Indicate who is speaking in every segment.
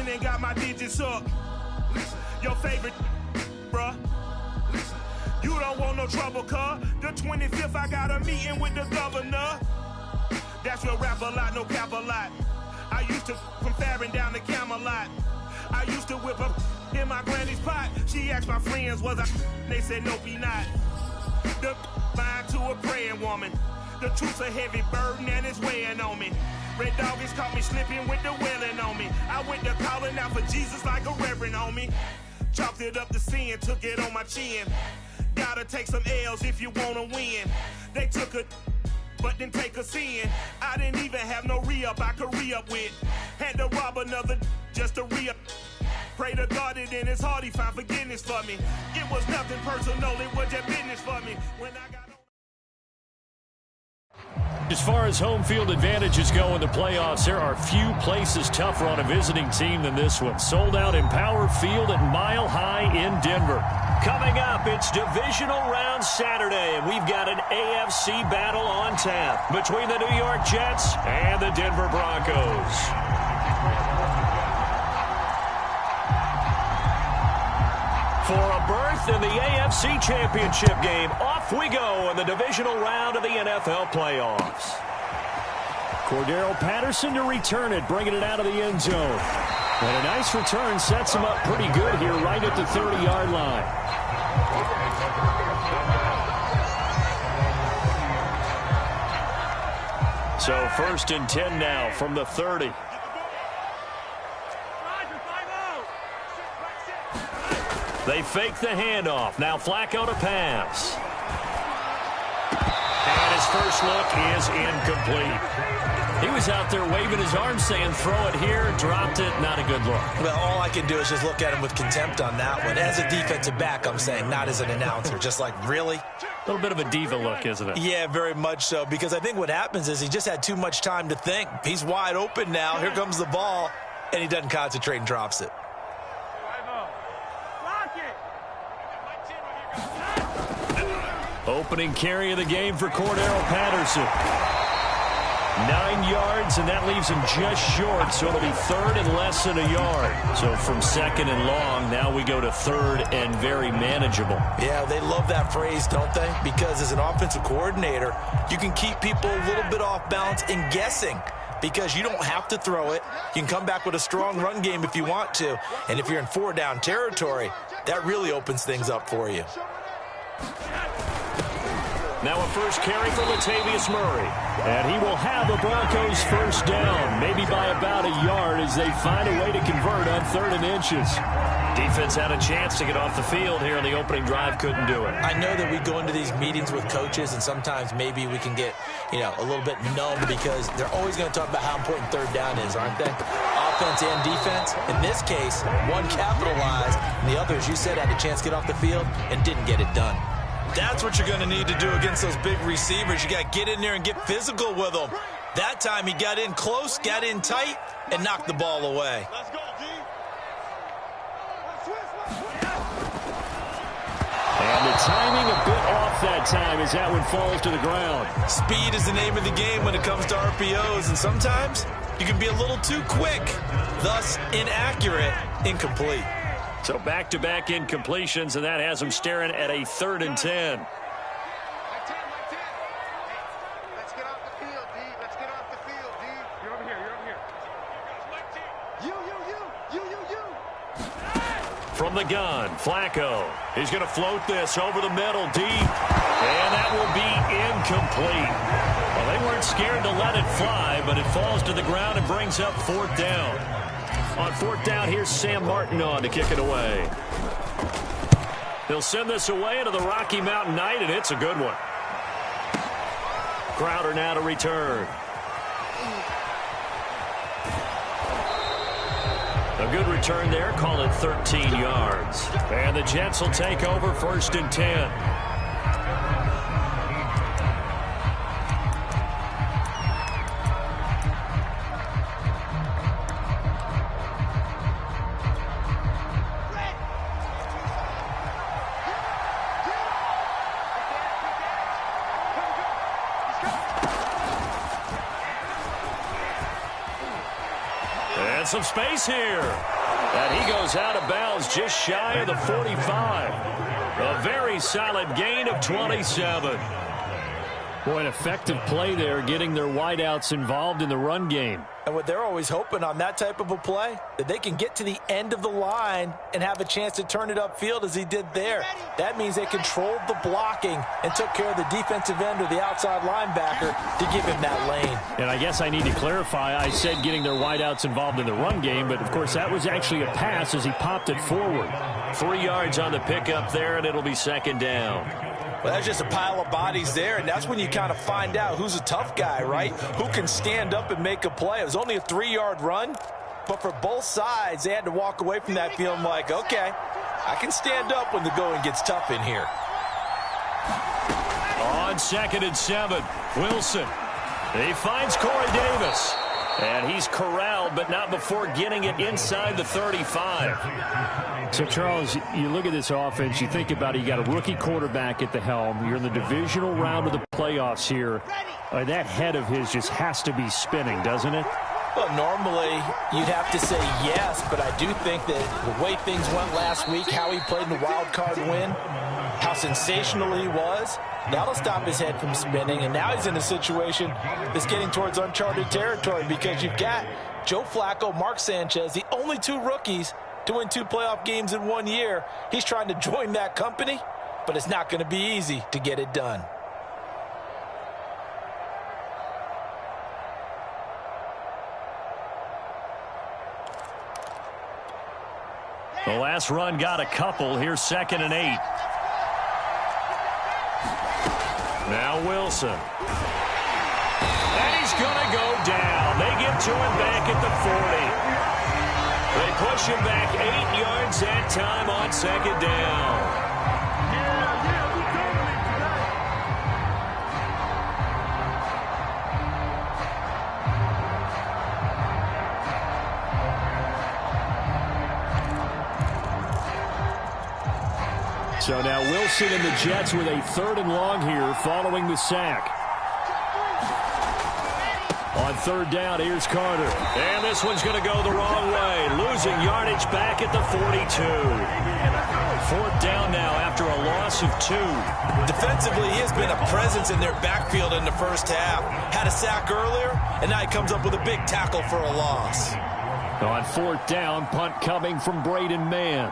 Speaker 1: in and got my digits up. Your favorite, bruh. You don't want no trouble, cuz. The 25th, I got a meeting with the governor. That's real rap a lot, no cap a lot. I used to from Farron down to Camelot. I used to whip up in my granny's pot. She asked my friends, was I? They said, nope, he not. The line to a praying woman. The truth's a heavy burden and it's weighing on me. Red doggies caught me slipping with the wailing on me. I went to calling out for Jesus like a reverend on me. Chalked it up to sin, took it on my chin. Gotta take some L's if you wanna win. They took a but didn't take a sin. I didn't even have no re-up I could re-up with. Had to rob another just to re-up. Pray to God that in his heart he found forgiveness for me. It was nothing personal, it was just business for me. When I got
Speaker 2: As far as home field advantages go in the playoffs, there are few places tougher on a visiting team than this one. Sold out in Power Field at Mile High in Denver. Coming up, it's Divisional Round Saturday, and we've got an AFC battle on tap between the New York Jets and the Denver Broncos. For a berth in the AFC Championship game, off we go in the divisional round of the NFL playoffs. Cordero Patterson to return it, bringing it out of the end zone. And a nice return sets him up pretty good here right at the 30-yard line. So 1st and 10 now from the 30. They fake the handoff. Now Flacco to pass. And his first look is incomplete. He was out there waving his arms saying, throw it here, dropped it, not a good look.
Speaker 3: Well, all I can do is just look at him with contempt on that one. As a defensive back, I'm saying, not as an announcer. Just like, really?
Speaker 2: A little bit of a diva look, isn't it?
Speaker 3: Yeah, very much so, because I think what happens is he just had too much time to think. He's wide open now. Here comes the ball, and he doesn't concentrate and drops it.
Speaker 2: Opening carry of the game for Cordero Patterson. 9 yards, and that leaves him just short, so it'll be 3rd and less than a yard. So from 2nd and long, now we go to 3rd and very manageable.
Speaker 3: Yeah, they love that phrase, don't they? Because as an offensive coordinator, you can keep people a little bit off balance and guessing, because you don't have to throw it. You can come back with a strong run game if you want to. And if you're in 4-down territory, that really opens things up for you.
Speaker 2: Now a first carry for Latavius Murray. And he will have the Broncos first down, maybe by about a yard as they find a way to convert on 3rd and inches. Defense had a chance to get off the field here in the opening drive, couldn't do it.
Speaker 3: I know that we go into these meetings with coaches, and sometimes maybe we can get, a little bit numb because they're always going to talk about how important 3rd down is, aren't they? Offense and defense. In this case, one capitalized, and the other, as you said, had a chance to get off the field and didn't get it done. That's what you're going to need to do against those big receivers. You got to get in there and get physical with them. That time he got in close, got in tight, and knocked the ball away.
Speaker 4: Let's go, D.
Speaker 2: And the timing a bit off that time as that one falls to the ground.
Speaker 3: Speed is the name of the game when it comes to RPOs, and sometimes you can be a little too quick, thus inaccurate, incomplete.
Speaker 2: So back-to-back incompletions, and that has him staring at a 3rd and 10.
Speaker 4: Let's get off the field, D. Let's get off the field, D. You're over here. You're over here. You.
Speaker 2: From the gun, Flacco. He's going to float this over the middle, deep. And that will be incomplete. Well, they weren't scared to let it fly, but it falls to the ground and brings up 4th down. On 4th down, here's Sam Martin on to kick it away. They'll send this away into the Rocky Mountain Night, and it's a good one. Crowder now to return. A good return there, call it 13 yards. And the Jets will take over 1st and 10. Some space here. And he goes out of bounds just shy of the 45. A very solid gain of 27.
Speaker 5: Boy, an effective play there, getting their wideouts involved in the run game.
Speaker 3: And what they're always hoping on that type of a play, that they can get to the end of the line and have a chance to turn it upfield as he did there. That means they controlled the blocking and took care of the defensive end or the outside linebacker to give him that lane.
Speaker 5: And I guess I need to clarify, I said getting their wideouts involved in the run game, but of course that was actually a pass as he popped it forward.
Speaker 2: 3 yards on the pickup there, and it'll be second down.
Speaker 3: Well, that's just a pile of bodies there, and that's when you kind of find out who's a tough guy, right? Who can stand up and make a play. It was only a 3-yard run, but for both sides, they had to walk away from that feeling like, okay, I can stand up when the going gets tough in here.
Speaker 2: On 2nd and 7, Wilson. He finds Corey Davis. And he's corralled, but not before getting it inside the 35.
Speaker 5: So, Charles, you look at this offense, you think about it, you got a rookie quarterback at the helm. You're in the divisional round of the playoffs here. That head of his just has to be spinning, doesn't it?
Speaker 3: Well, normally you'd have to say yes, but I do think that the way things went last week, how he played in the wild card win, how sensational he was, that'll stop his head from spinning, and now he's in a situation that's getting towards uncharted territory because you've got Joe Flacco, Mark Sanchez, the only 2 rookies to win 2 playoff games in 1 year. He's trying to join that company, but it's not going to be easy to get it done.
Speaker 2: The last run got a couple. Here's 2nd and 8. Now Wilson. And he's going to go down. They get to him back at the 40. They push him back 8 yards that time on 2nd down.
Speaker 5: So now Wilson and the Jets with a 3rd and long here following the sack. On 3rd down, here's Carter.
Speaker 2: And this one's going to go the wrong way. Losing yardage back at the 42. 4th down now after a loss of 2.
Speaker 3: Defensively, he has been a presence in their backfield in the first half. Had a sack earlier, and now he comes up with a big tackle for a loss.
Speaker 5: On 4th down, punt coming from Braden Mann.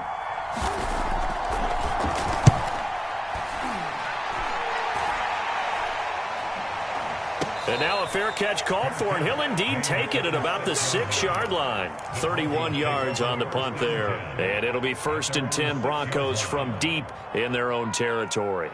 Speaker 2: And now a fair catch called for, and he'll indeed take it at about the 6-yard line. 31 yards on the punt there. And it'll be 1st and 10 Broncos from deep in their own territory.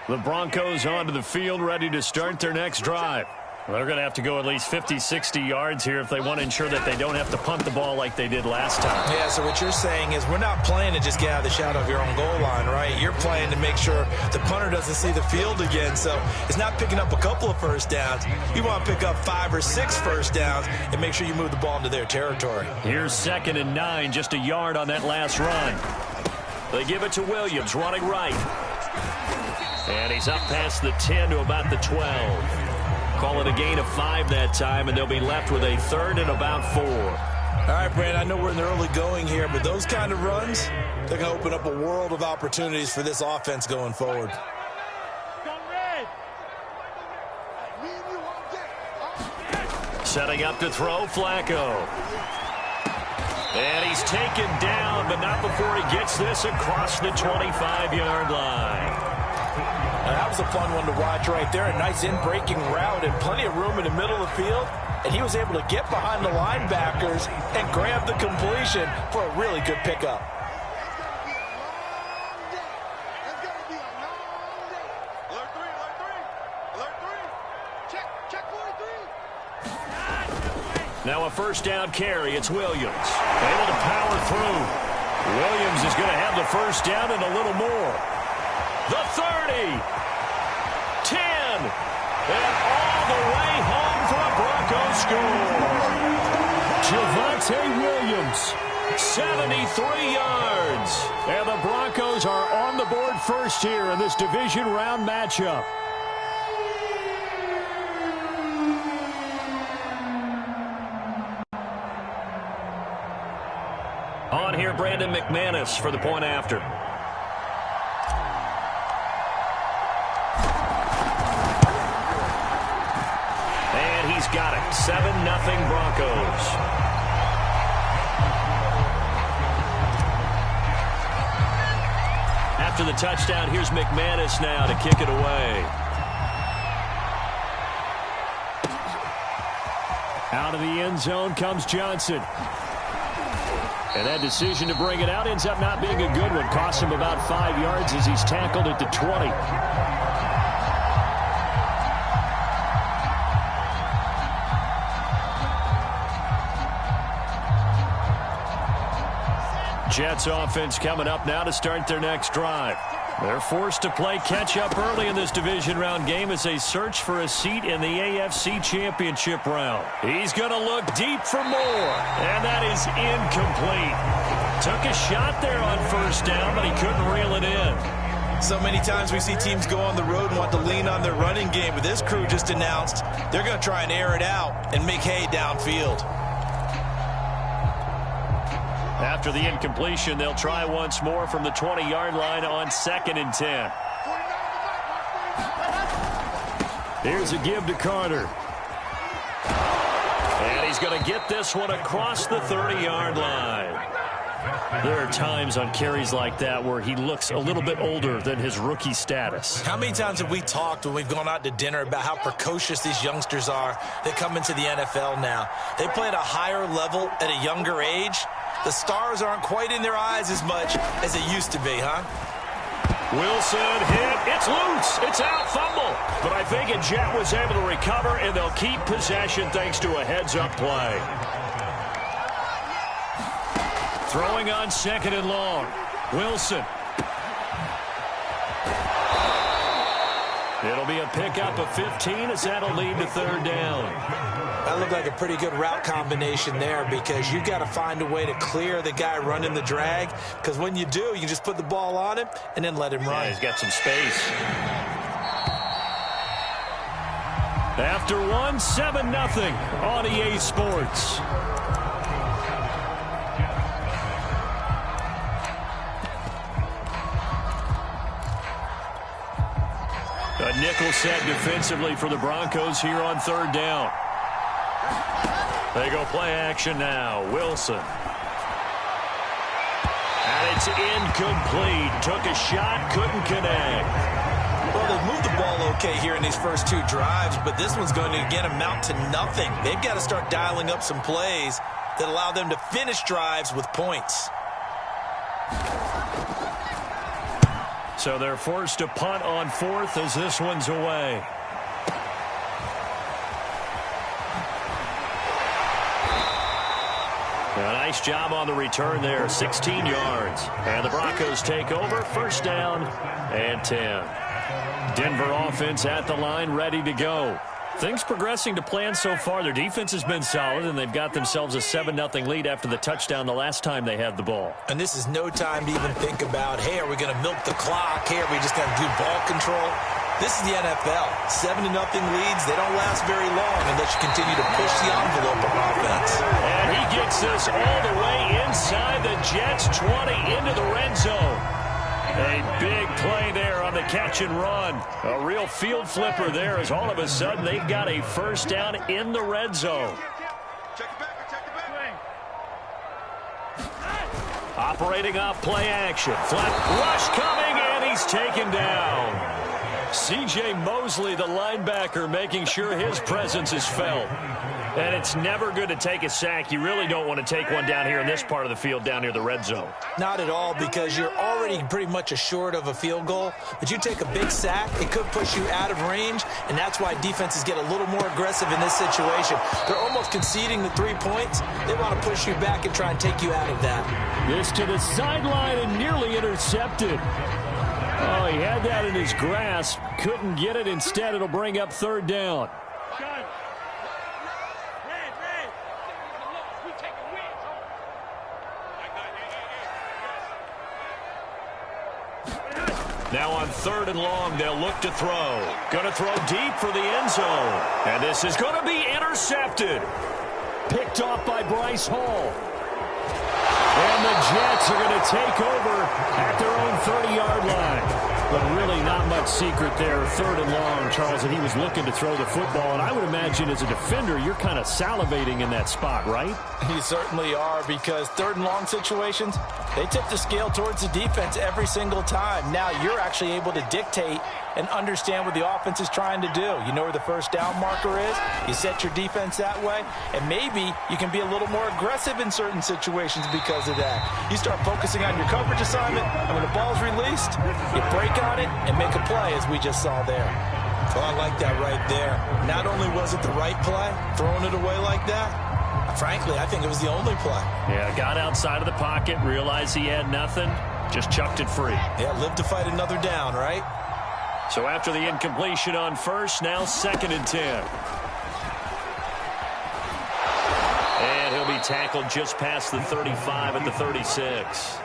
Speaker 5: The Broncos onto the field, ready to start their next drive. They're going to have to go at least 50, 60 yards here if they want to ensure that they don't have to punt the ball like they did last time.
Speaker 3: Yeah, so what you're saying is we're not playing to just get out of the shadow of your own goal line, right? You're playing to make sure the punter doesn't see the field again. So it's not picking up a couple of first downs. You want to pick up 5 or 6 first downs and make sure you move the ball into their territory.
Speaker 2: Here's 2nd and 9, just a yard on that last run. They give it to Williams, running right. And he's up past the 10 to about the 12. Call it a gain of 5 that time, and they'll be left with a 3rd and about 4.
Speaker 3: All right, Brad, I know we're in the early going here, but those kind of runs, they're going to open up a world of opportunities for this offense going forward.
Speaker 2: Setting up to throw, Flacco. And he's taken down, but not before he gets this across the 25-yard line.
Speaker 3: That was a fun one to watch right there. A nice in-breaking route and plenty of room in the middle of the field. And he was able to get behind the linebackers and grab the completion for a really good pickup.
Speaker 2: Now a 1st down carry. It's Williams. Able to power through. Williams is going to have the 1st down and a little more. The 30. 10. And all the way home for a Broncos score.
Speaker 5: Javonte Williams,
Speaker 2: 73 yards.
Speaker 5: And the Broncos are on the board first here in this division round matchup.
Speaker 2: On here, Brandon McManus for the point after. And he's got it. 7-0 Broncos. After the touchdown, here's McManus now to kick it away.
Speaker 5: Out of the end zone comes Johnson. And that decision to bring it out ends up not being a good one. Costs him about 5 yards as he's tackled at the 20. Jets offense coming up now to start their next drive. They're forced to play catch-up early in this division round game as they search for a seat in the AFC Championship round. He's going to look deep for more, and that is incomplete. Took a shot there on first down, but he couldn't reel it in.
Speaker 3: So many times we see teams go on the road and want to lean on their running game, but this crew just announced they're going to try and air it out and make hay downfield.
Speaker 5: After the incompletion, they'll try once more from the 20-yard line on 2nd and 10. Here's a give to Carter. And he's going to get this one across the 30-yard line. There are times on carries like that where he looks a little bit older than his rookie status.
Speaker 3: How many times have we talked when we've gone out to dinner about how precocious these youngsters are that come into the NFL now? They play at a higher level at a younger age. The stars aren't quite in their eyes as much as it used to be, huh?
Speaker 2: Wilson hit. It's loose. It's out. Fumble. But I think a Jet was able to recover, and they'll keep possession thanks to a heads-up play.
Speaker 5: Throwing on 2nd and long. Wilson. It'll be a pickup of 15 as that'll lead to 3rd down.
Speaker 3: That looked like a pretty good route combination there because you've got to find a way to clear the guy running the drag, because when you do, you can just put the ball on him and then let him run.
Speaker 2: Yeah, he's got some space.
Speaker 5: After 7-0 on EA Sports. A nickel set defensively for the Broncos here on 3rd down. They go play action now. Wilson. And it's incomplete. Took a shot, couldn't connect.
Speaker 3: Well, they've moved the ball okay here in these first 2 drives, but this one's going to, again, amount to nothing. They've got to start dialing up some plays that allow them to finish drives with points.
Speaker 5: So they're forced to punt on 4th as this one's away. A nice job on the return there, 16 yards. And the Broncos take over, 1st down and 10. Denver offense at the line, ready to go. Things progressing to plan so far. Their defense has been solid, and they've got themselves a 7-0 lead after the touchdown the last time they had the ball.
Speaker 3: And this is no time to even think about, hey, are we going to milk the clock? Hey, are we just going to do ball control? This is the NFL. 7-0 leads, they don't last very long unless you continue to push the envelope of offense.
Speaker 2: And he gets this all the way inside the Jets' 20 into the red zone.
Speaker 5: A big play there on the catch and run. A real field flipper there as all of a sudden they've got a 1st down in the red zone.
Speaker 2: Operating off play action. Flat rush coming, and he's taken down.
Speaker 5: C.J. Mosley, the linebacker, making sure his presence is felt.
Speaker 2: And it's never good to take a sack. You really don't want to take one down here in this part of the field, down near the red zone.
Speaker 3: Not at all, because you're already pretty much assured of a field goal. But you take a big sack, it could push you out of range, and that's why defenses get a little more aggressive in this situation. They're almost conceding the 3 points. They want to push you back and try and take you out of that.
Speaker 5: This to the sideline and nearly intercepted. Oh, he had that in his grasp. Couldn't get it. Instead, it'll bring up 3rd down.
Speaker 2: Now on 3rd and long, they'll look to throw. Going to throw deep for the end zone. And this is going to be intercepted.
Speaker 5: Picked off by Bryce Hall. And the Jets are going to take over at their own 30-yard line. But really not much secret there. Third and long, Charles, and he was looking to throw the football. And I would imagine as a defender, you're kind of salivating in that spot, right?
Speaker 3: You certainly are, because third and long situations, they tip the scale towards the defense every single time. Now you're actually able to dictate and understand what the offense is trying to do. You know where the first down marker is. You set your defense that way, and maybe you can be a little more aggressive in certain situations because of that. You start focusing on your coverage assignment, and when the ball's released, you break on it and make a play, as we just saw there. Oh, I like that right there. Not only was it the right play, throwing it away like that, frankly, I think it was the only play.
Speaker 5: Yeah, got outside of the pocket, realized he had nothing, just chucked it free.
Speaker 3: Yeah, live to fight another down, right?
Speaker 5: So after the incompletion on first, now 2nd and 10. And he'll be tackled just past the 35 at the 36.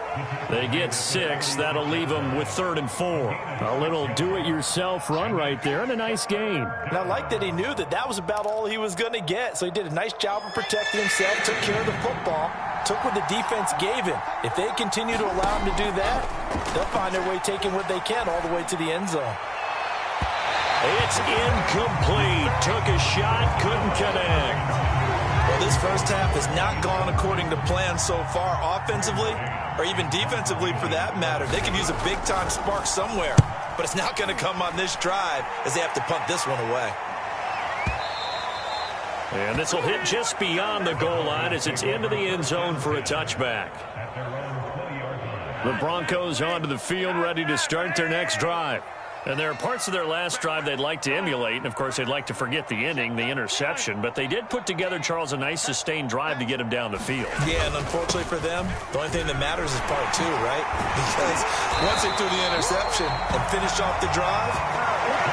Speaker 5: They get 6. That'll leave them with 3rd and 4. A little do-it-yourself run right there and a nice gain.
Speaker 3: And I like that he knew that that was about all he was going to get. So he did a nice job of protecting himself, took care of the football, took what the defense gave him. If they continue to allow him to do that, they'll find their way taking what they can all the way to the end zone.
Speaker 5: It's incomplete. Took a shot, couldn't connect.
Speaker 3: Well, this first half has not gone according to plan so far, offensively or even defensively for that matter. They could use a big-time spark somewhere, but it's not going to come on this drive as they have to punt this one away.
Speaker 5: And this will hit just beyond the goal line as it's into the end zone for a touchback. The Broncos onto the field, ready to start their next drive. And there are parts of their last drive they'd like to emulate, and of course they'd like to forget the ending, the interception, but they did put together, Charles, a nice sustained drive to get him down the field.
Speaker 3: Yeah, and unfortunately for them, the only thing that matters is part 2, right? Because once they threw the interception and finished off the drive,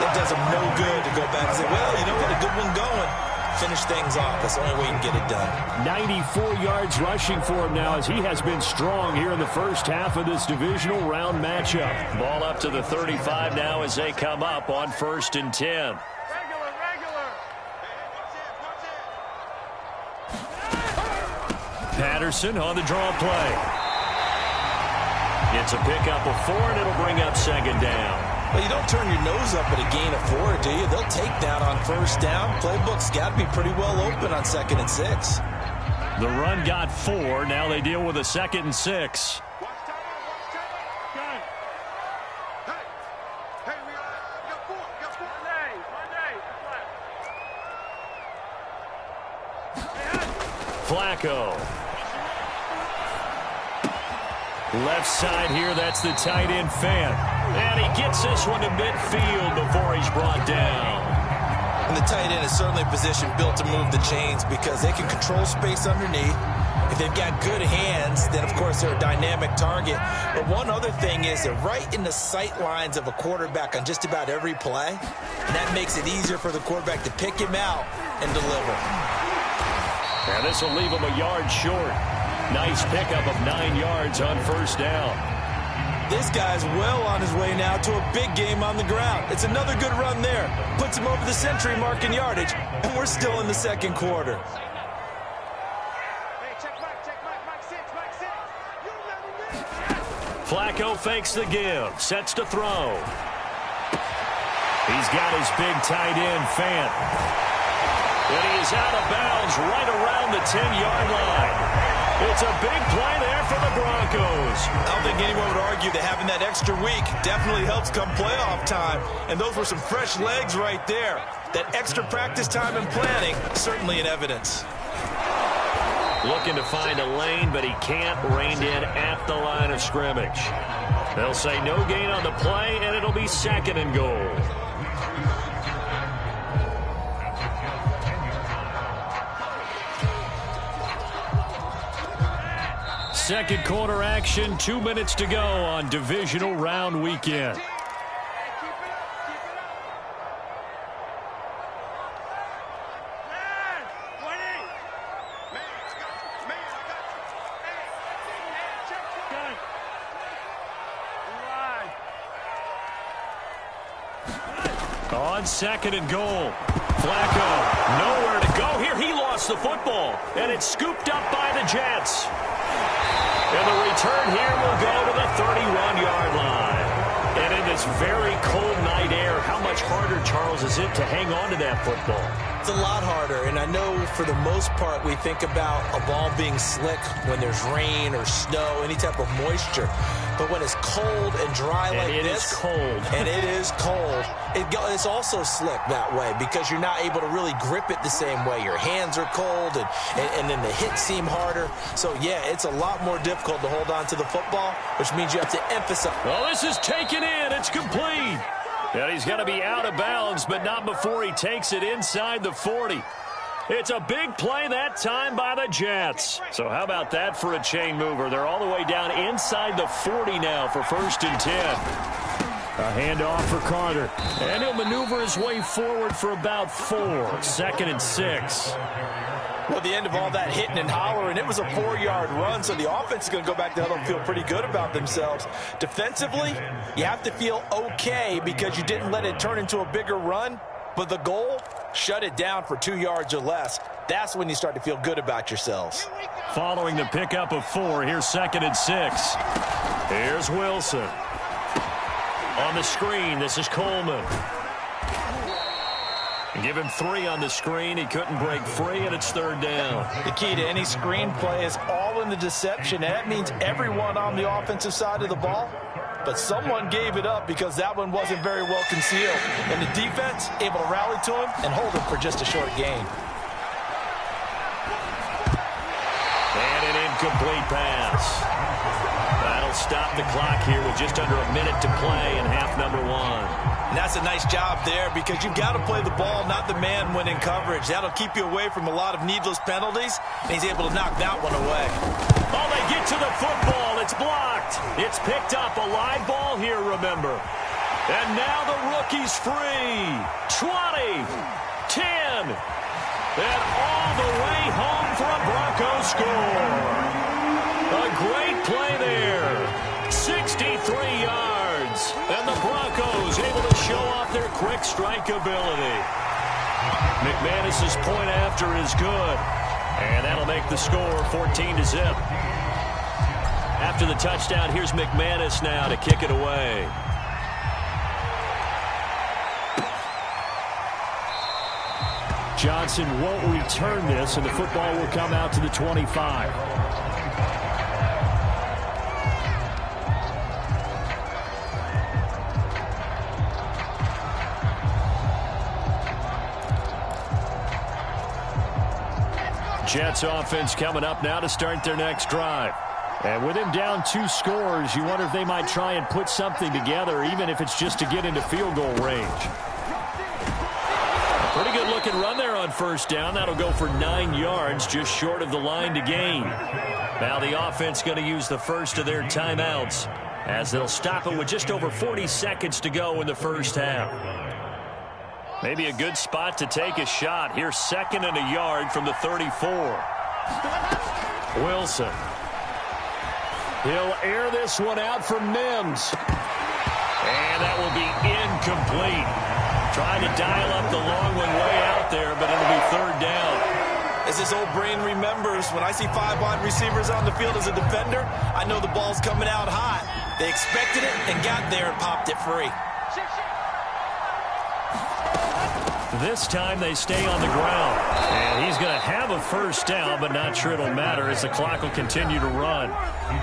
Speaker 3: it does them no good to go back and say, well, you know, got a good one going. Finish things off. That's the only way you can get it done.
Speaker 5: 94 yards rushing for him now as he has been strong here in the first half of this divisional round matchup. Ball up to the 35 now as they come up on 1st and 10. Patterson on the draw play. It's a pickup of 4, and it'll bring up 2nd down.
Speaker 3: Well, you don't turn your nose up at a gain of 4, do you? They'll take that on 1st down. Playbook's got to be pretty well open on 2nd and 6.
Speaker 5: The run got 4. Now they deal with a 2nd and 6. Flacco. Left side here, that's the tight end Fant. And he gets this one to midfield before he's brought down.
Speaker 3: And the tight end is certainly a position built to move the chains because they can control space underneath. If they've got good hands, then, of course, they're a dynamic target. But one other thing is they're right in the sight lines of a quarterback on just about every play. And that makes it easier for the quarterback to pick him out and deliver.
Speaker 5: And this will leave him a yard short. Nice pickup of 9 yards on 1st down.
Speaker 3: This guy's well on his way now to a big game on the ground. It's another good run there. Puts him over the century mark in yardage, and we're still in the 2nd quarter.
Speaker 5: Flacco fakes the give, sets to throw. He's got his big tight end, Fant. And he is out of bounds right around the 10-yard line. It's a big play there for the Broncos.
Speaker 3: I don't think anyone would argue that having that extra week definitely helps come playoff time. And those were some fresh legs right there. That extra practice time and planning, certainly in evidence.
Speaker 5: Looking to find a lane, but he can't. Reined in at the line of scrimmage. They'll say no gain on the play, and it'll be 2nd and goal. Second quarter action, 2 minutes to go on divisional round weekend. On 2nd and goal. Flacco, nowhere to go here. He lost the football, and it's scooped up by the Jets. And the return here will go to the 31-yard line. And in this very cold night air, how much harder, Charles, is it to hang on to that football?
Speaker 3: It's a lot harder, and I know for the most part we think about a ball being slick when there's rain or snow, any type of moisture. But when it's cold and dry like this,
Speaker 5: it is cold,
Speaker 3: and it is cold, it's also slick that way because you're not able to really grip it the same way. Your hands are cold, and then the hits seem harder. So, yeah, it's a lot more difficult to hold on to the football, which means you have to emphasize.
Speaker 5: Well, this is taken in. It's complete. And he's going to be out of bounds, but not before he takes it inside the 40. It's a big play that time by the Jets. So how about that for a chain mover? They're all the way down inside the 40 now for 1st and 10. A handoff for Carter. And he'll maneuver his way forward for about 4. 2nd and 6.
Speaker 3: Well, the end of all that hitting and hollering, it was a 4-yard run, so the offense is going to go back to huddle and feel pretty good about themselves. Defensively, you have to feel okay because you didn't let it turn into a bigger run, but the goal, shut it down for 2 yards or less. That's when you start to feel good about yourselves.
Speaker 5: Following the pickup of 4, here's 2nd and 6. Here's Wilson. On the screen, this is Coleman. Give him 3 on the screen. He couldn't break free, and it's 3rd down.
Speaker 3: The key to any screenplay is all in the deception. That means everyone on the offensive side of the ball, but someone gave it up because that one wasn't very well concealed. And the defense able to rally to him and hold him for just a short gain.
Speaker 5: And an incomplete pass. That'll stop the clock here with just under a minute to play in half number 1.
Speaker 3: And that's a nice job there because you've got to play the ball, not the man when in coverage. That'll keep you away from a lot of needless penalties, and he's able to knock that one away.
Speaker 5: Oh, they get to the football. It's blocked. It's picked up. A live ball here, remember. And now the rookie's free. 20, 10, and all the way home for a Broncos score. A great play there. 63 yards. And the Broncos able to show off their quick strike ability. McManus's point after is good. And that'll make the score 14-0. After the touchdown, here's McManus now to kick it away. Johnson won't return this, and the football will come out to the 25. Jets offense coming up now to start their next drive. And with him down 2 scores, you wonder if they might try and put something together, even if it's just to get into field goal range. A pretty good looking run there on 1st down. That'll go for 9 yards, just short of the line to gain. Now the offense going to use the first of their timeouts as they'll stop it with just over 40 seconds to go in the first half. Maybe a good spot to take a shot. Here's 2nd and a yard from the 34. Wilson. He'll air this one out for Mims. And that will be incomplete. Trying to dial up the long one way out there, but it'll be 3rd down.
Speaker 3: As this old brain remembers, when I see 5 wide receivers on the field as a defender, I know the ball's coming out hot. They expected it and got there and popped it free.
Speaker 5: This time they stay on the ground. And he's going to have a 1st down, but not sure it'll matter as the clock will continue to run.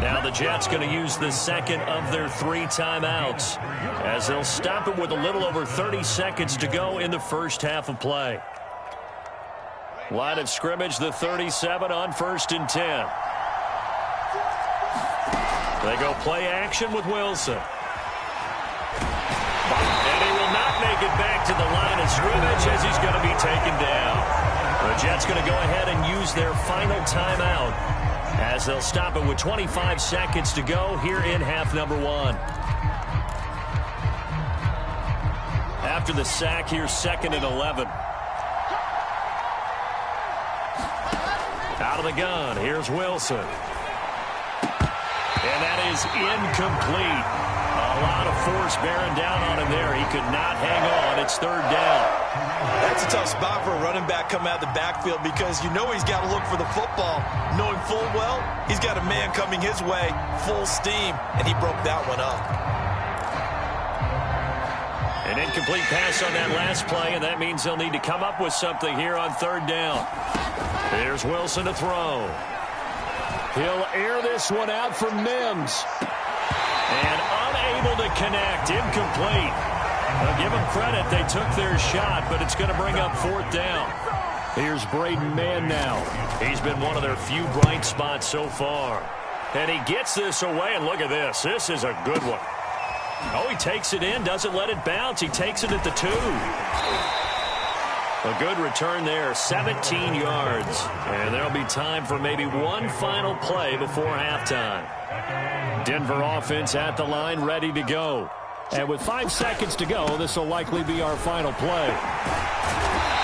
Speaker 5: Now the Jets going to use the 2nd of their 3 timeouts as they'll stop it with a little over 30 seconds to go in the first half of play. Line of scrimmage, the 37 on 1st and 10. They go play action with Wilson. Make it back to the line of scrimmage as he's going to be taken down. The Jets going to go ahead and use their final timeout as they'll stop it with 25 seconds to go here in half number 1. After the sack, here's 2nd and 11. Out of the gun, here's Wilson. And that is incomplete. A lot of force bearing down on him there. He could not hang on. It's third down.
Speaker 3: That's a tough spot for a running back coming out of the backfield because you know he's got to look for the football, knowing full well he's got a man coming his way, full steam, and he broke that one up.
Speaker 5: An incomplete pass on that last play, and that means they'll need to come up with something here on third down. Here's Wilson to throw. He'll air this one out for Mims. And unable to connect. Incomplete. I'll give them credit. They took their shot, but it's going to bring up fourth down. Here's Braden Mann now. He's been one of their few bright spots so far. And he gets this away, and look at this. This is a good one. Oh, he takes it in, doesn't let it bounce. He takes it at the 2. A good return there, 17 yards. And there'll be time for maybe one final play before halftime. Denver offense at the line, ready to go. And with 5 seconds to go, this will likely be our final play.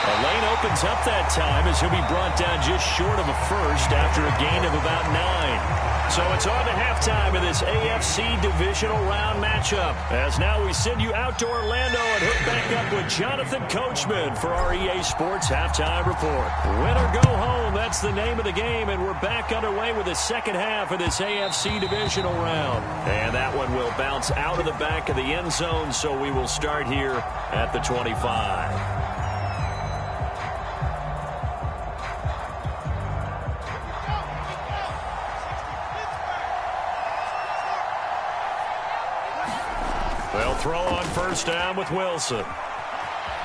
Speaker 5: A lane opens up that time as he'll be brought down just short of a first after a gain of about 9. So it's on to halftime of this AFC divisional round matchup. As now we send you out to Orlando and hook back up with Jonathan Coachman for our EA Sports Halftime Report. Win or go home, that's the name of the game, and we're back underway with the second half of this AFC divisional round. And that one will bounce out of the back of the end zone, so we will start here at the 25. They'll throw on first down with Wilson.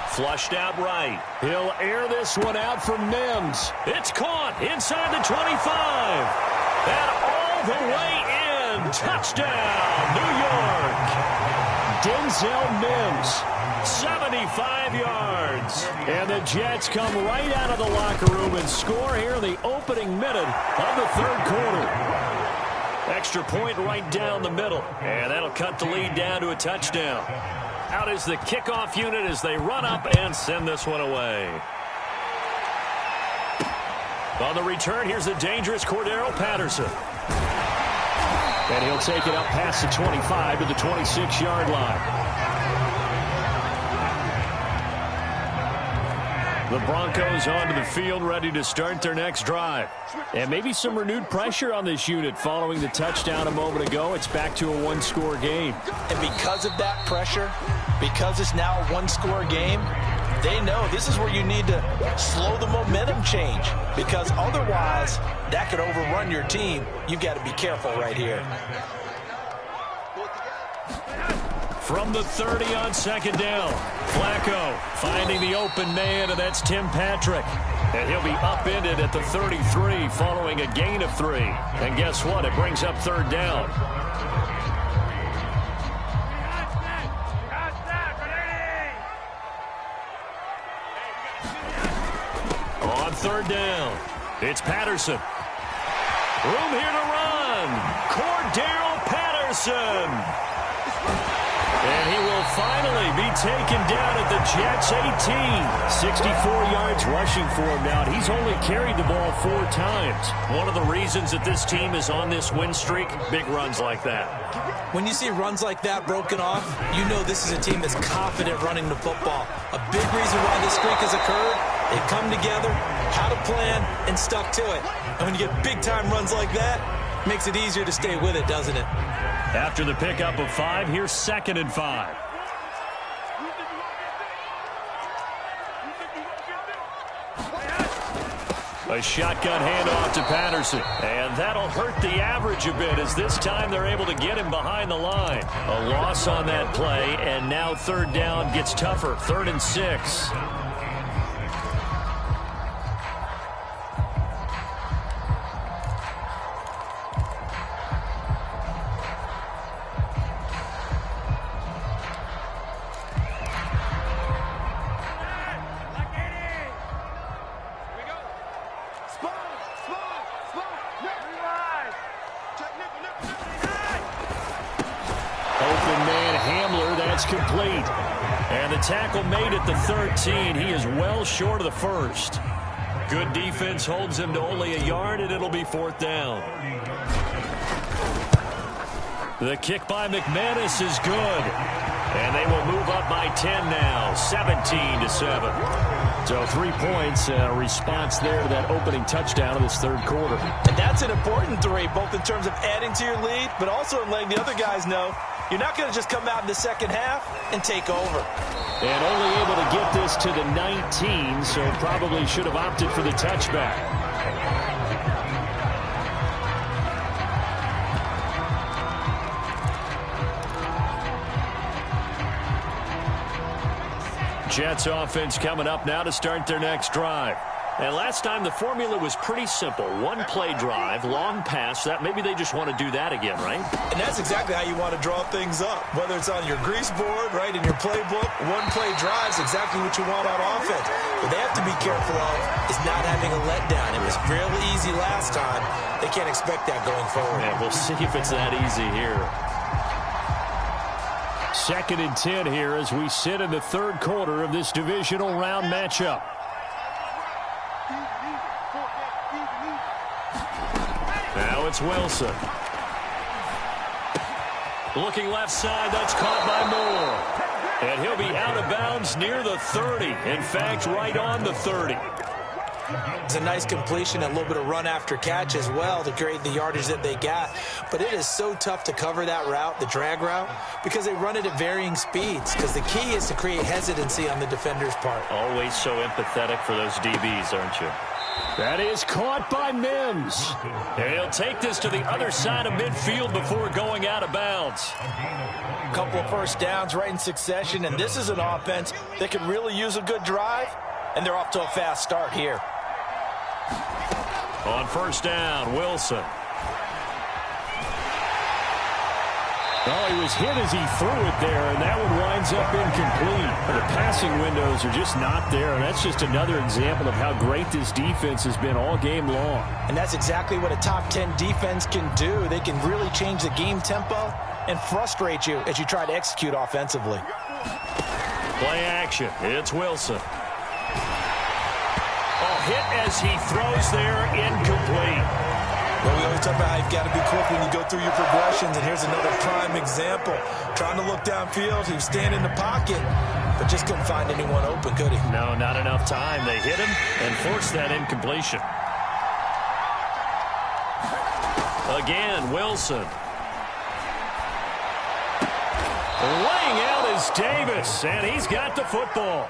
Speaker 5: Flushed out right. He'll air this one out for Mims. It's caught inside the 25. And all the way in. Touchdown, New York. Denzel Mims, 75 yards. And the Jets come right out of the locker room and score here in the opening minute of the third quarter. Extra point right down the middle. And that'll cut the lead down to a touchdown. Out is the kickoff unit as they run up and send this one away. On the return, here's the dangerous Cordero Patterson. And he'll take it up past the 25 to the 26-yard line. The Broncos onto the field, ready to start their next drive. And maybe some renewed pressure on this unit following the touchdown a moment ago. It's back to a one-score game.
Speaker 3: And because of that pressure, because it's now a one-score game, they know this is where you need to slow the momentum change. Because otherwise, that could overrun your team. You've got to be careful right here.
Speaker 5: From the 30 on second down, Flacco finding the open man, and that's Tim Patrick. And he'll be upended at the 33 following a gain of 3. And guess what? It brings up third down. On third down, it's Patterson. Room here to run. Cordero Patterson. And he will finally be taken down at the Jets' 18. 64 yards rushing for him now. He's only carried the ball 4 times. One of the reasons that this team is on this win streak, big runs like that.
Speaker 3: When you see runs like that broken off, you know this is a team that's confident running the football. A big reason why this streak has occurred, they've come together, had a plan, and stuck to it. And when you get big-time runs like that, it makes it easier to stay with it, doesn't it?
Speaker 5: After the pickup of 5, here's 2nd and 5. A shotgun handoff to Patterson. And that'll hurt the average a bit as this time they're able to get him behind the line. A loss on that play, and now third down gets tougher. 3rd and 6. Complete. And the tackle made at the 13. He is well short of the first. Good defense holds him to only a yard, and it'll be 4th down. The kick by McManus is good. And they will move up by 10 now, 17-7. So 3 points, response there to that opening touchdown in this third quarter.
Speaker 3: And that's an important 3, both in terms of adding to your lead, but also in letting the other guys know you're not going to just come out in the second half and take over.
Speaker 5: And only able to get this to the 19, so probably should have opted for the touchback. Jets offense coming up now to start their next drive. And last time the formula was pretty simple. One play drive, long pass. That maybe they just want to do that again, right?
Speaker 3: And that's exactly how you want to draw things up. Whether it's on your grease board, right, in your playbook, one play drive is exactly what you want on offense. What they have to be careful of is not having a letdown. It was fairly easy last time. They can't expect that going forward.
Speaker 5: Yeah, we'll see if it's that easy here. 2nd and 10 here as we sit in the third quarter of this divisional round matchup. Now it's Wilson. Looking left side, that's caught by Moore. And he'll be out of bounds near the 30. In fact, right on the 30.
Speaker 3: It's a nice completion, a little bit of run after catch as well to create the yardage that they got. But it is so tough to cover that route, the drag route, because they run it at varying speeds. Because the key is to create hesitancy on the defender's part.
Speaker 5: Always so empathetic for those DBs, aren't you? That is caught by Mims. And he'll take this to the other side of midfield before going out of bounds.
Speaker 3: A couple of first downs right in succession, and this is an offense that could really use a good drive, and they're off to a fast start here.
Speaker 5: On first down, Wilson. Oh, he was hit as he threw it there, and that one winds up incomplete. The passing windows are just not there, and that's just another example of how great this defense has been all game long.
Speaker 3: And that's exactly what a top 10 defense can do. They can really change the game tempo and frustrate you as you try to execute offensively.
Speaker 5: Play action. It's Wilson. Oh, hit as he throws there, incomplete.
Speaker 3: Well, we always talk about how you've got to be quick when you go through your progressions, and here's another prime example. Trying to look downfield, he was standing in the pocket, but just couldn't find anyone open, could he?
Speaker 5: No, not enough time. They hit him and forced that incompletion. Again, Wilson. Laying out is Davis, and he's got the football.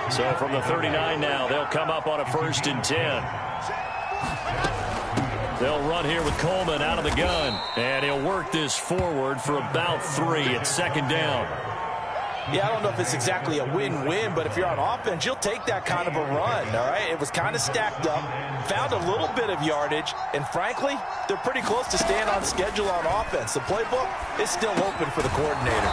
Speaker 5: So from the 39 now, they'll come up on a 1st and 10. They'll run here with Coleman out of the gun, and he'll work this forward for about 3 at 2nd down.
Speaker 3: Yeah, I don't know if it's exactly a win-win, but if you're on offense, you'll take that kind of a run, all right? It was kind of stacked up, found a little bit of yardage, and frankly, they're pretty close to staying on schedule on offense. The playbook is still open for the coordinator.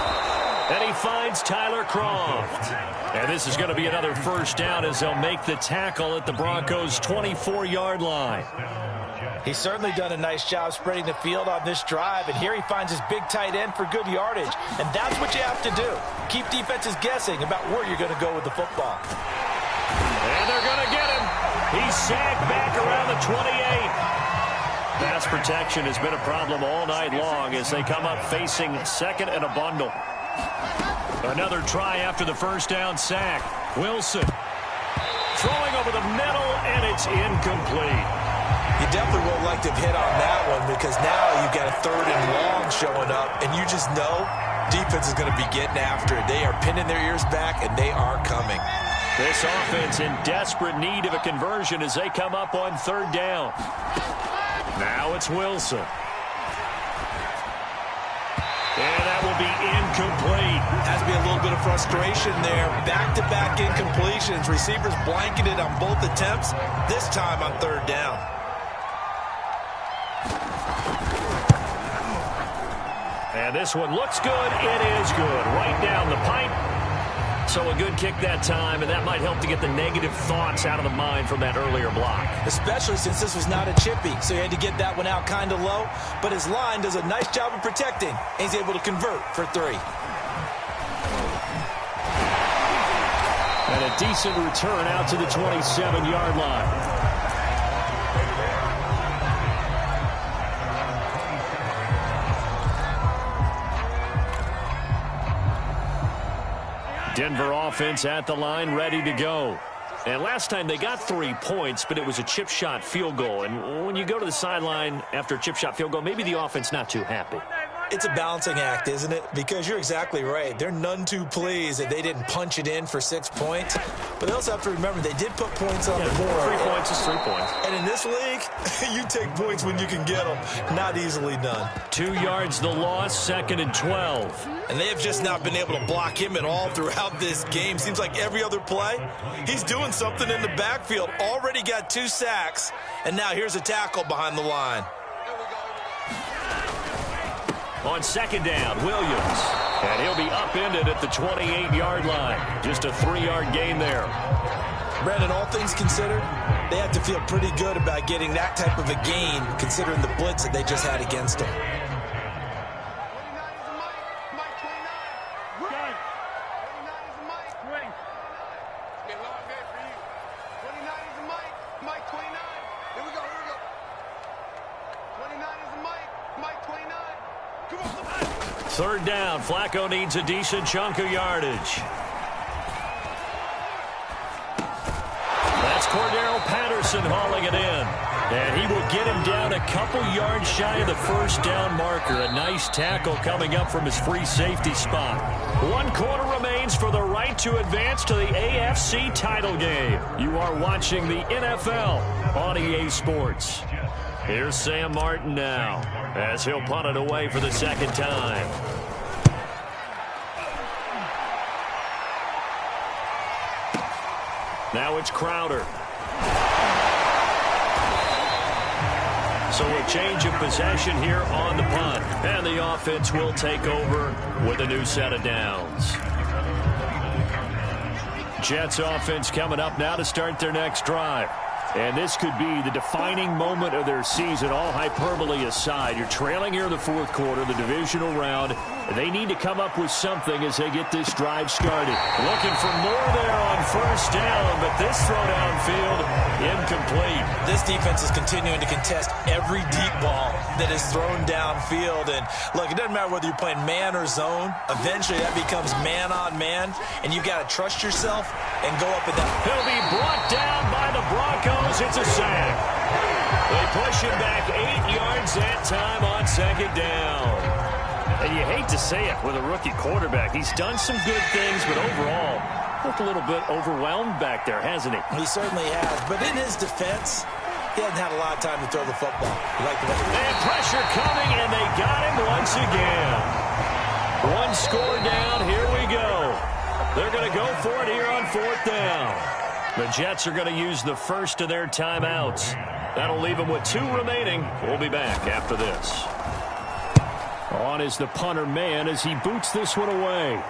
Speaker 5: And he finds Tyler Croft. And this is going to be another 1st down as they'll make the tackle at the Broncos' 24-yard line.
Speaker 3: He's certainly done a nice job spreading the field on this drive, and here he finds his big tight end for good yardage. And that's what you have to do. Keep defenses guessing about where you're going to go with the football.
Speaker 5: And they're going to get him. He's sagged back around the 28. Pass protection has been a problem all night long as they come up facing 2nd and a bundle. Another try after the 1st down sack. Wilson throwing over the middle, and it's incomplete.
Speaker 3: You definitely would like to have hit on that one because now you've got a 3rd and long showing up, and you just know defense is going to be getting after it. They are pinning their ears back, and they are coming.
Speaker 5: This offense in desperate need of a conversion as they come up on 3rd down. Now it's Wilson. And that will be incomplete.
Speaker 3: Has to be a little bit of frustration there. Back-to-back incompletions. Receivers blanketed on both attempts, this time on 3rd down.
Speaker 5: And this one looks good. It is good. Right down the pipe. So a good kick that time, and that might help to get the negative thoughts out of the mind from that earlier block.
Speaker 3: Especially since this was not a chippy, so he had to get that one out kind of low. But his line does a nice job of protecting, and he's able to convert for 3.
Speaker 5: And a decent return out to the 27-yard line. Denver offense at the line, ready to go. And last time they got 3 points, but it was a chip shot field goal. And when you go to the sideline after a chip shot field goal, maybe the offense not too happy.
Speaker 3: It's a balancing act, isn't it? Because you're exactly right. They're none too pleased that they didn't punch it in for 6 points. But they also have to remember they did put points on the board.
Speaker 5: 3 points is 3 points.
Speaker 3: And in this league, you take points when you can get them. Not easily done.
Speaker 5: 2 yards the loss, 2nd and 12.
Speaker 3: And they have just not been able to block him at all throughout this game. Seems like every other play, he's doing something in the backfield. Already got 2 sacks. And now here's a tackle behind the line.
Speaker 5: On 2nd down, Williams. And he'll be upended at the 28-yard line. Just a 3-yard gain there.
Speaker 3: Brandon, all things considered, they have to feel pretty good about getting that type of a gain, considering the blitz that they just had against them.
Speaker 5: Third down, Flacco needs a decent chunk of yardage. That's Cordero Patterson hauling it in. And he will get him down a couple yards shy of the first down marker. A nice tackle coming up from his free safety spot. 1 quarter remains for the right to advance to the AFC title game. You are watching the NFL on EA Sports. Here's Sam Martin now as he'll punt it away for the 2nd time. Now it's Crowder. So a change of possession here on the punt. And the offense will take over with a new set of downs. Jets offense coming up now to start their next drive. And this could be the defining moment of their season, all hyperbole aside. You're trailing here in the 4th quarter, the divisional round. They need to come up with something as they get this drive started. Looking for more there on 1st down, but this throw downfield, incomplete.
Speaker 3: This defense is continuing to contest every deep ball that is thrown downfield. And look, it doesn't matter whether you're playing man or zone. Eventually that becomes man on man, and you've got to trust yourself and go up with that.
Speaker 5: He'll be brought down by the Broncos. It's a sack. They push him back 8 yards that time on 2nd down. And you hate to say it with a rookie quarterback. He's done some good things, but overall, looked a little bit overwhelmed back there, hasn't he?
Speaker 3: He certainly has. But in his defense, he hasn't had a lot of time to throw the football.
Speaker 5: And pressure coming, and they got him once again. 1 score down. Here we go. They're going to go for it here on 4th down. The Jets are going to use the first of their timeouts. That'll leave them with 2 remaining. We'll be back after this. On is the punter man as he boots this one away.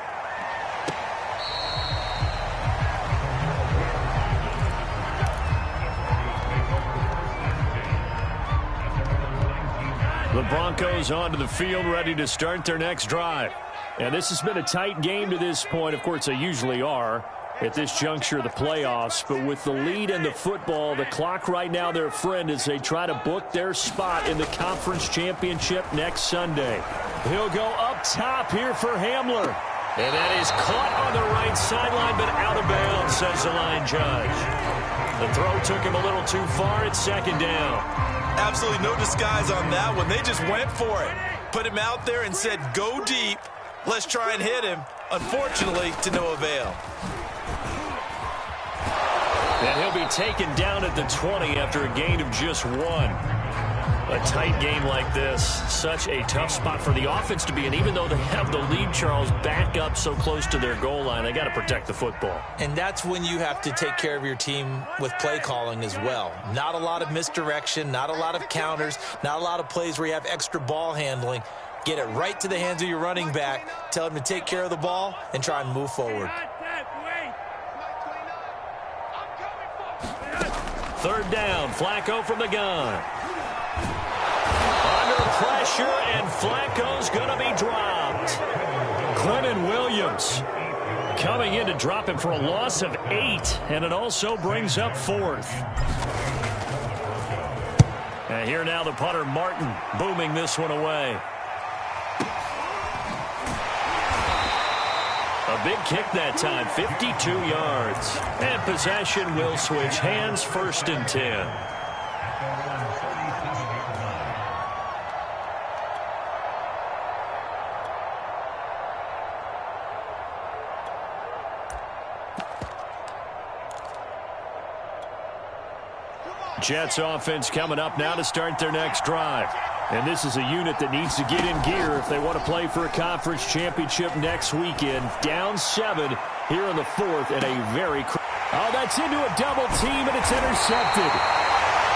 Speaker 5: The Broncos onto the field, ready to start their next drive. And this has been a tight game to this point. Of course, they usually are at this juncture of the playoffs. But with the lead in the football, the clock right now their friend as they try to book their spot in the conference championship next Sunday. He'll go up top here for Hamler. And that is caught on the right sideline, but out of bounds, says the line judge. The throw took him a little too far. It's 2nd down.
Speaker 3: Absolutely no disguise on that one. They just went for it. Put him out there and said, go deep. Let's try and hit him. Unfortunately, to no avail.
Speaker 5: And he'll be taken down at the 20 after a gain of just 1. A tight game like this, such a tough spot for the offense to be in. Even though they have the lead, Charles, back up so close to their goal line, they got to protect the football.
Speaker 3: And that's when you have to take care of your team with play calling as well. Not a lot of misdirection, not a lot of counters, not a lot of plays where you have extra ball handling. Get it right to the hands of your running back, tell him to take care of the ball, and try and move forward.
Speaker 5: 3rd down, Flacco from the gun. Under pressure, and Flacco's going to be dropped. Quinnen Williams coming in to drop him for a loss of 8, and it also brings up 4th. And here now the punter, Martin, booming this one away. A big kick that time, 52 yards. And possession will switch hands, 1st and 10. Jets offense coming up now to start their next drive. And this is a unit that needs to get in gear if they want to play for a conference championship next weekend. Down 7 here in the 4th and a very... Oh, that's into a double team, and it's intercepted.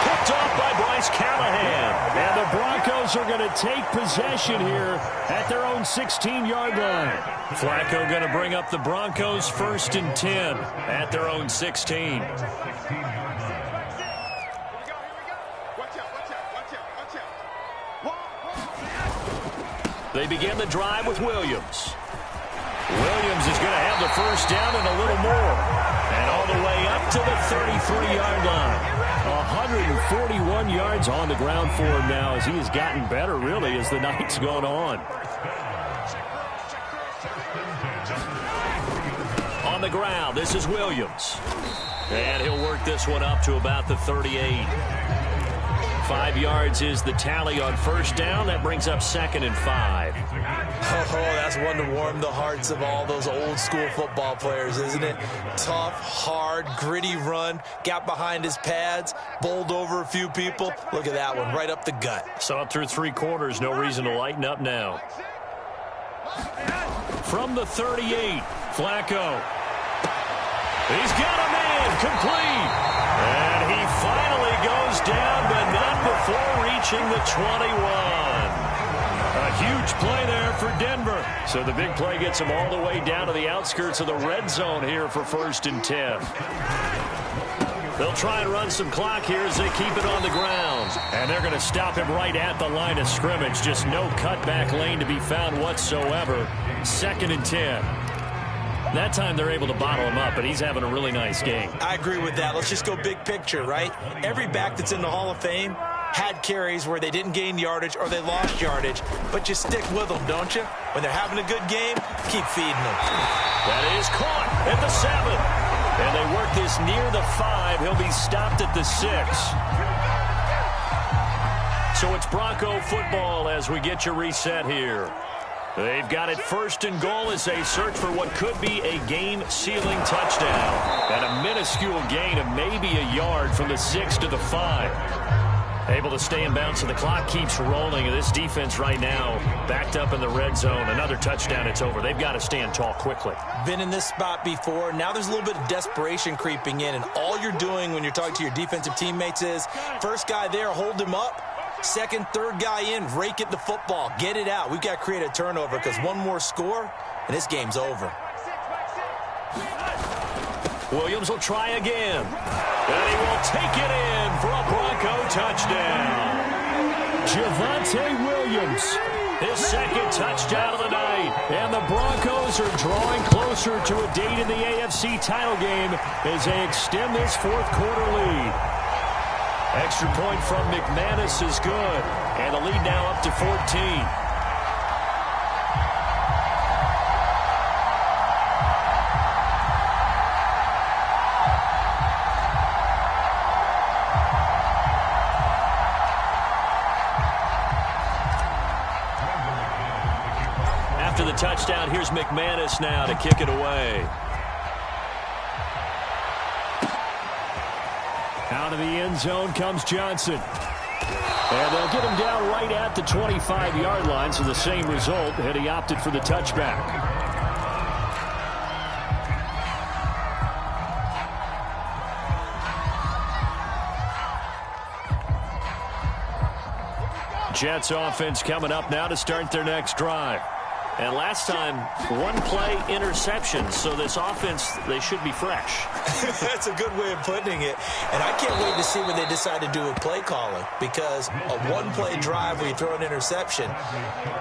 Speaker 5: Picked off by Bryce Callahan. And the Broncos are going to take possession here at their own 16-yard line. Flacco going to bring up the Broncos 1st and 10 at their own 16. They begin the drive with Williams. Williams is going to have the 1st down and a little more. And all the way up to the 33-yard line. 141 yards on the ground for him now as he has gotten better, really, as the night's gone on. On the ground, this is Williams. And he'll work this one up to about the 38. 5 yards is the tally on 1st down. That brings up 2nd and 5.
Speaker 3: Oh, that's one to warm the hearts of all those old school football players, isn't it? Tough, hard, gritty run. Got behind his pads, bowled over a few people. Look at that one, right up the gut.
Speaker 5: Saw it through 3 quarters. No reason to lighten up now. From the 38, Flacco. He's got a man, complete. And he finally goes down, but not before reaching the 21. A huge play there for Denver. So the big play gets him all the way down to the outskirts of the red zone here for 1st and 10. They'll try and run some clock here as they keep it on the ground. And they're going to stop him right at the line of scrimmage. Just no cutback lane to be found whatsoever. 2nd and 10. That time they're able to bottle him up, but he's having a really nice game.
Speaker 3: I agree with that. Let's just go big picture, right? Every back that's in the Hall of Fame had carries where they didn't gain yardage or they lost yardage, but you stick with them, don't you? When they're having a good game, keep feeding them.
Speaker 5: That is caught at the 7. And they work this near the 5. He'll be stopped at the 6. So it's Bronco football as we get you reset here. They've got it 1st and goal as they search for what could be a game-sealing touchdown. And a minuscule gain of maybe a yard from the 6 to the 5. Able to stay in bounds, so the clock keeps rolling. And this defense right now backed up in the red zone. Another touchdown, it's over. They've got to stand tall quickly.
Speaker 3: Been in this spot before. Now there's a little bit of desperation creeping in. And all you're doing when you're talking to your defensive teammates is, first guy there, hold him up. 2nd, 3rd guy in, rake at the football. Get it out. We've got to create a turnover because one more score, and this game's over.
Speaker 5: Williams will try again. And he will take it in for a Bronco touchdown. Javonte Williams, his 2nd touchdown of the night. And the Broncos are drawing closer to a date in the AFC title game as they extend this 4th quarter lead. Extra point from McManus is good. And the lead now up to 14. After the touchdown, here's McManus now to kick it away. Out of the end zone comes Johnson. And they'll get him down right at the 25-yard line, so the same result, and he opted for the touchback. Jets offense coming up now to start their next drive. And last time, 1-play interception. So this offense, they should be fresh.
Speaker 3: That's a good way of putting it. And I can't wait to see what they decide to do with play calling. Because a 1-play drive where you throw an interception,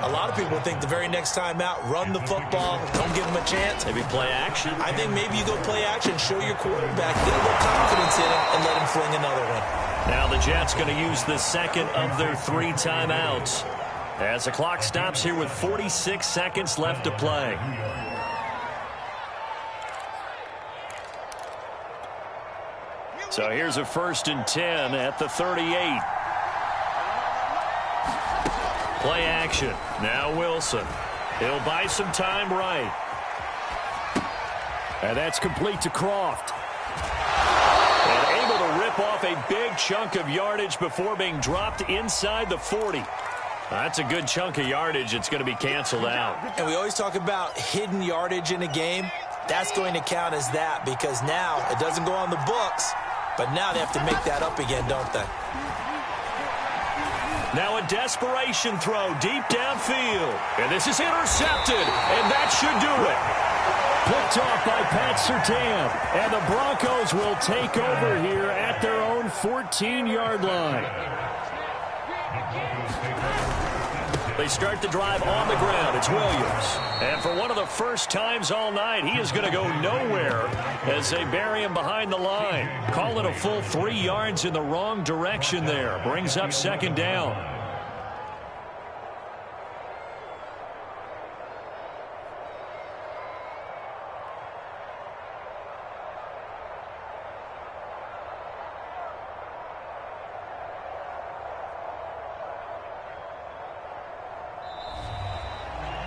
Speaker 3: a lot of people think the very next time out, run the football, don't give them a chance.
Speaker 5: Maybe play action.
Speaker 3: I think maybe you go play action, show your quarterback, get a little confidence in him, and let him fling another one.
Speaker 5: Now the Jets going to use the 2nd of their 3 timeouts. As the clock stops here with 46 seconds left to play. So here's a 1st and 10 at the 38. Play action. Now Wilson. He'll buy some time right. And that's complete to Croft. And able to rip off a big chunk of yardage before being dropped inside the 40. That's a good chunk of yardage. It's going to be canceled out.
Speaker 3: And we always talk about hidden yardage in a game. That's going to count as that because now it doesn't go on the books, but now they have to make that up again, don't they?
Speaker 5: Now a desperation throw deep downfield. And this is intercepted, and that should do it. Picked off by Pat Surtain. And the Broncos will take over here at their own 14-yard line. They start the drive on the ground. It's Williams. And for one of the first times all night, he is going to go nowhere as they bury him behind the line. Call it a full 3 yards in the wrong direction there. Brings up 2nd down.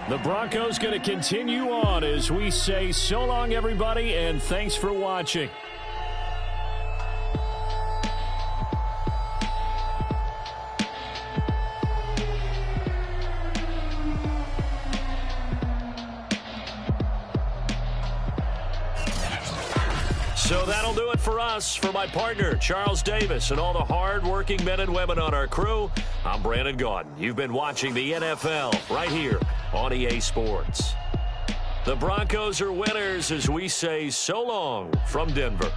Speaker 5: The Broncos going to continue on as we say so long, everybody, and thanks for watching. So that'll do it for us. For my partner, Charles Davis, and all the hard-working men and women on our crew, I'm Brandon Gaudin. You've been watching the NFL right here on EA Sports. The Broncos are winners as we say so long from Denver.